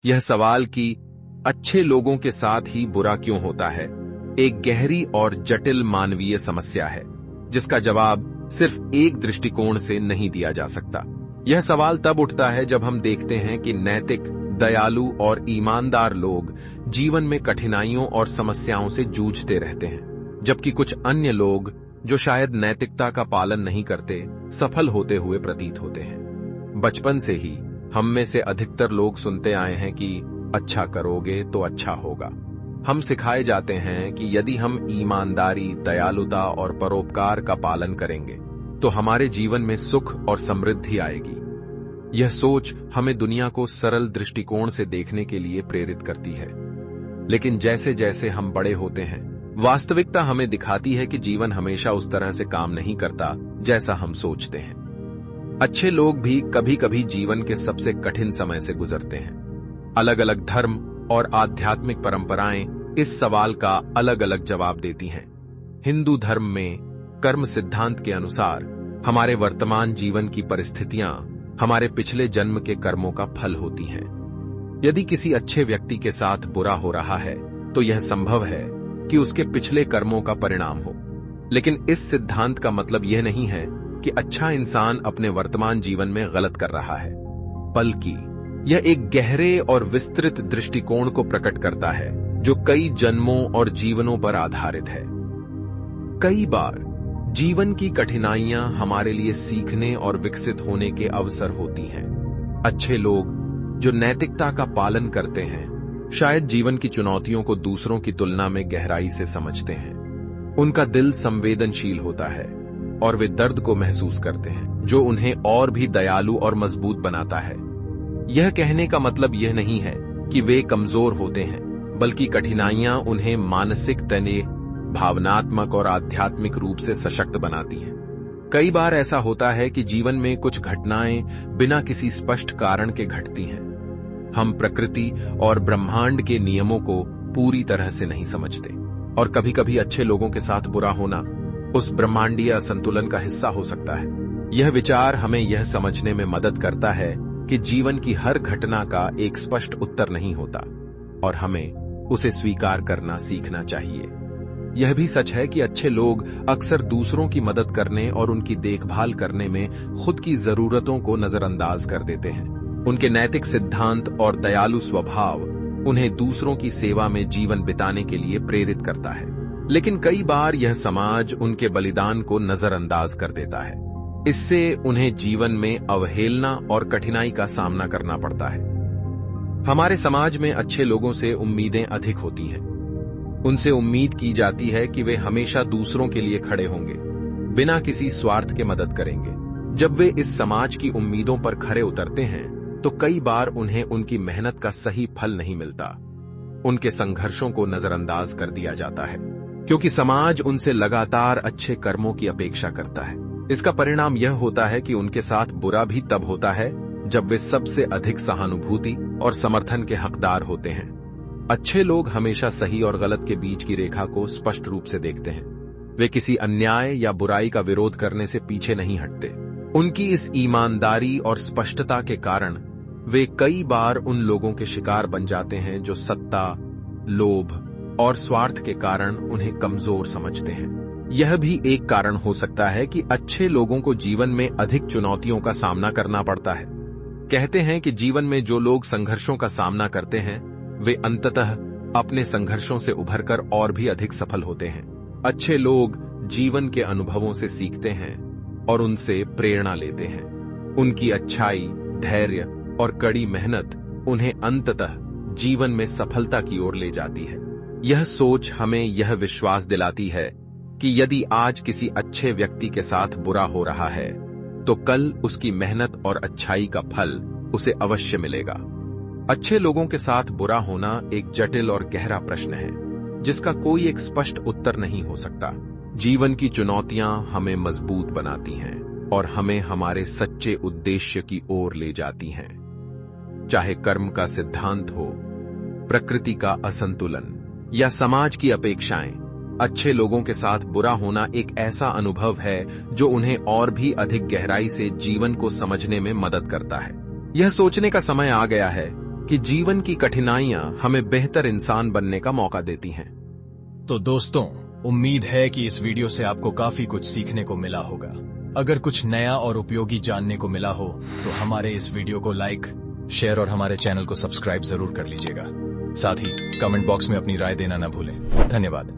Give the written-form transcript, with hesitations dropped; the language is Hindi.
यह सवाल कि अच्छे लोगों के साथ ही बुरा क्यों होता है, एक गहरी और जटिल मानवीय समस्या है, जिसका जवाब सिर्फ एक दृष्टिकोण से नहीं दिया जा सकता। यह सवाल तब उठता है जब हम देखते हैं कि नैतिक, दयालु और ईमानदार लोग जीवन में कठिनाइयों और समस्याओं से जूझते रहते हैं, जबकि कुछ अन्य लोग जो शायद नैतिकता का पालन नहीं करते, सफल होते हुए प्रतीत होते हैं। बचपन से ही हम में से अधिकतर लोग सुनते आए हैं कि अच्छा करोगे तो अच्छा होगा। हम सिखाए जाते हैं कि यदि हम ईमानदारी, दयालुता और परोपकार का पालन करेंगे तो हमारे जीवन में सुख और समृद्धि आएगी। यह सोच हमें दुनिया को सरल दृष्टिकोण से देखने के लिए प्रेरित करती है। लेकिन जैसे जैसे हम बड़े होते हैं, वास्तविकता हमें दिखाती है कि जीवन हमेशा उस तरह से काम नहीं करता जैसा हम सोचते हैं। अच्छे लोग भी कभी कभी जीवन के सबसे कठिन समय से गुजरते हैं। अलग अलग धर्म और आध्यात्मिक परंपराएं इस सवाल का अलग अलग जवाब देती हैं। हिंदू धर्म में कर्म सिद्धांत के अनुसार हमारे वर्तमान जीवन की परिस्थितियां हमारे पिछले जन्म के कर्मों का फल होती हैं। यदि किसी अच्छे व्यक्ति के साथ बुरा हो रहा है तो यह संभव है कि उसके पिछले कर्मों का परिणाम हो। लेकिन इस सिद्धांत का मतलब यह नहीं है कि अच्छा इंसान अपने वर्तमान जीवन में गलत कर रहा है, बल्कि यह एक गहरे और विस्तृत दृष्टिकोण को प्रकट करता है जो कई जन्मों और जीवनों पर आधारित है। कई बार जीवन की कठिनाइयां हमारे लिए सीखने और विकसित होने के अवसर होती हैं। अच्छे लोग जो नैतिकता का पालन करते हैं, शायद जीवन की चुनौतियों को दूसरों की तुलना में गहराई से समझते हैं। उनका दिल संवेदनशील होता है और वे दर्द को महसूस करते हैं, जो उन्हें और भी दयालु और मजबूत बनाता है। यह कहने का मतलब यह नहीं है कि वे कमजोर होते हैं, बल्कि कठिनाइयां उन्हें मानसिक तने, भावनात्मक और आध्यात्मिक रूप से सशक्त बनाती हैं। कई बार ऐसा होता है कि जीवन में कुछ घटनाएं बिना किसी स्पष्ट कारण के घटती हैं। हम प्रकृति और ब्रह्मांड के नियमों को पूरी तरह से नहीं समझते, और कभी-कभी अच्छे लोगों के साथ बुरा होना उस ब्रह्मांडीय असंतुलन का हिस्सा हो सकता है। यह विचार हमें यह समझने में मदद करता है कि जीवन की हर घटना का एक स्पष्ट उत्तर नहीं होता, और हमें उसे स्वीकार करना सीखना चाहिए। यह भी सच है कि अच्छे लोग अक्सर दूसरों की मदद करने और उनकी देखभाल करने में खुद की जरूरतों को नजरअंदाज कर देते हैं। उनके नैतिक सिद्धांत और दयालु स्वभाव उन्हें दूसरों की सेवा में जीवन बिताने के लिए प्रेरित करता है। लेकिन कई बार यह समाज उनके बलिदान को नजरअंदाज कर देता है। इससे उन्हें जीवन में अवहेलना और कठिनाई का सामना करना पड़ता है। हमारे समाज में अच्छे लोगों से उम्मीदें अधिक होती हैं। उनसे उम्मीद की जाती है कि वे हमेशा दूसरों के लिए खड़े होंगे, बिना किसी स्वार्थ के मदद करेंगे। जब वे इस समाज की उम्मीदों पर खरे उतरते हैं तो कई बार उन्हें उनकी मेहनत का सही फल नहीं मिलता। उनके संघर्षों को नजरअंदाज कर दिया जाता है, क्योंकि समाज उनसे लगातार अच्छे कर्मों की अपेक्षा करता है। इसका परिणाम यह होता है कि उनके साथ बुरा भी तब होता है जब वे सबसे अधिक सहानुभूति और समर्थन के हकदार होते हैं। अच्छे लोग हमेशा सही और गलत के बीच की रेखा को स्पष्ट रूप से देखते हैं। वे किसी अन्याय या बुराई का विरोध करने से पीछे नहीं हटते। उनकी इस ईमानदारी और स्पष्टता के कारण वे कई बार उन लोगों के शिकार बन जाते हैं जो सत्ता, लोभ और स्वार्थ के कारण उन्हें कमजोर समझते हैं। यह भी एक कारण हो सकता है कि अच्छे लोगों को जीवन में अधिक चुनौतियों का सामना करना पड़ता है। कहते हैं कि जीवन में जो लोग संघर्षों का सामना करते हैं वे अंततः अपने संघर्षों से उभरकर और भी अधिक सफल होते हैं। अच्छे लोग जीवन के अनुभवों से सीखते हैं और उनसे प्रेरणा लेते हैं। उनकी अच्छाई, धैर्य और कड़ी मेहनत उन्हें अंततः जीवन में सफलता की ओर ले जाती है। यह सोच हमें यह विश्वास दिलाती है कि यदि आज किसी अच्छे व्यक्ति के साथ बुरा हो रहा है तो कल उसकी मेहनत और अच्छाई का फल उसे अवश्य मिलेगा। अच्छे लोगों के साथ बुरा होना एक जटिल और गहरा प्रश्न है, जिसका कोई एक स्पष्ट उत्तर नहीं हो सकता। जीवन की चुनौतियां हमें मजबूत बनाती हैं और हमें हमारे सच्चे उद्देश्य की ओर ले जाती हैं। चाहे कर्म का सिद्धांत हो, प्रकृति का असंतुलन या समाज की अपेक्षाएं, अच्छे लोगों के साथ बुरा होना एक ऐसा अनुभव है जो उन्हें और भी अधिक गहराई से जीवन को समझने में मदद करता है। यह सोचने का समय आ गया है कि जीवन की कठिनाइयां हमें बेहतर इंसान बनने का मौका देती हैं। तो दोस्तों, उम्मीद है कि इस वीडियो से आपको काफी कुछ सीखने को मिला होगा। अगर कुछ नया और उपयोगी जानने को मिला हो तो हमारे इस वीडियो को लाइक, शेयर और हमारे चैनल को सब्सक्राइब जरूर कर लीजिएगा। साथ ही कमेंट बॉक्स में अपनी राय देना न भूलें। धन्यवाद।